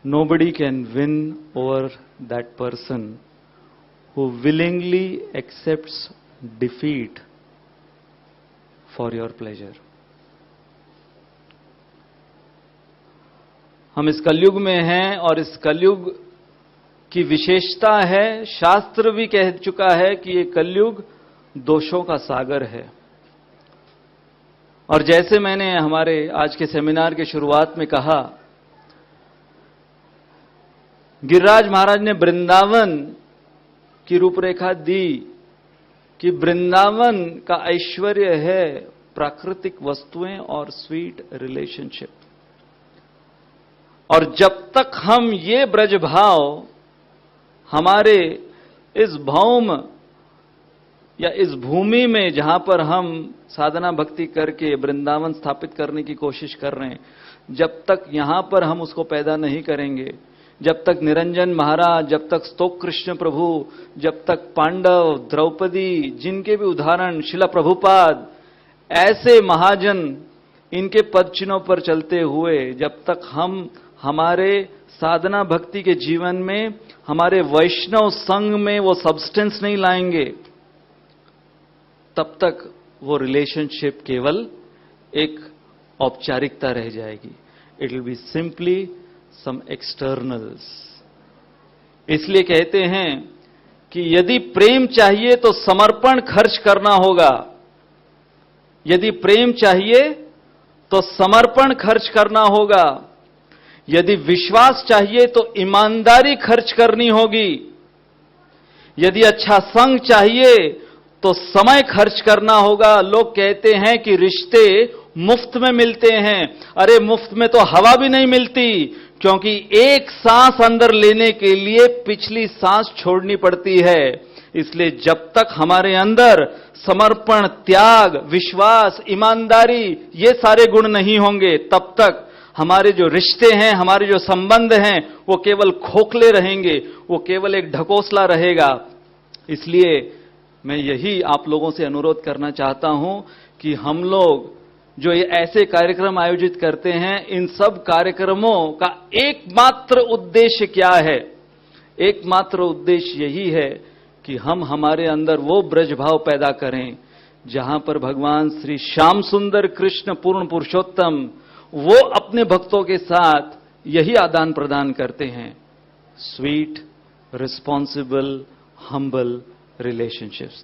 nobody can win over that person who willingly accepts defeat for your pleasure. हम इस कलयुग में हैं और इस कलयुग की विशेषता है, शास्त्र भी कह चुका है कि ये कलयुग दोषों का सागर है। और जैसे मैंने हमारे आज के सेमिनार के शुरुआत में कहा, गिरिराज महाराज ने वृंदावन की रूपरेखा दी कि वृंदावन का ऐश्वर्य है प्राकृतिक वस्तुएं और स्वीट रिलेशनशिप। और जब तक हम ये ब्रज भाव हमारे इस भौम या इस भूमि में जहां पर हम साधना भक्ति करके वृंदावन स्थापित करने की कोशिश कर रहे हैं, जब तक यहां पर हम उसको पैदा नहीं करेंगे, जब तक निरंजन महाराज, जब तक स्तोक कृष्ण प्रभु, जब तक पांडव, द्रौपदी, जिनके भी उदाहरण, शिला प्रभुपाद, ऐसे महाजन, इनके पदचिन्हों पर चलते हुए जब तक हम हमारे साधना भक्ति के जीवन में, हमारे वैष्णव संघ में वो सब्सटेंस नहीं लाएंगे, तब तक वो रिलेशनशिप केवल एक औपचारिकता रह जाएगी। It will be simply some externals. इसलिए कहते हैं कि यदि प्रेम चाहिए तो समर्पण खर्च करना होगा। यदि प्रेम चाहिए तो समर्पण खर्च करना होगा। यदि विश्वास चाहिए तो ईमानदारी खर्च करनी होगी। यदि अच्छा संग चाहिए तो समय खर्च करना होगा। लोग कहते हैं कि रिश्ते मुफ्त में मिलते हैं। अरे मुफ्त में तो हवा भी नहीं मिलती, क्योंकि एक सांस अंदर लेने के लिए पिछली सांस छोड़नी पड़ती है। इसलिए जब तक हमारे अंदर समर्पण, त्याग, विश्वास, ईमानदारी, ये सारे गुण नहीं होंगे, तब तक हमारे जो रिश्ते हैं, हमारे जो संबंध हैं, वो केवल खोखले रहेंगे, वो केवल एक ढकोसला रहेगा। इसलिए मैं यही आप लोगों से अनुरोध करना चाहता हूं कि हम लोग जो ये ऐसे कार्यक्रम आयोजित करते हैं, इन सब कार्यक्रमों का एकमात्र उद्देश्य क्या है? एकमात्र उद्देश्य यही है कि हम हमारे अंदर वो ब्रजभाव पैदा करें जहां पर भगवान श्री श्याम सुंदर कृष्ण पूर्ण पुरुषोत्तम वो अपने भक्तों के साथ यही आदान प्रदान करते हैं, स्वीट, रिस्पॉन्सिबल, हम्बल relationships.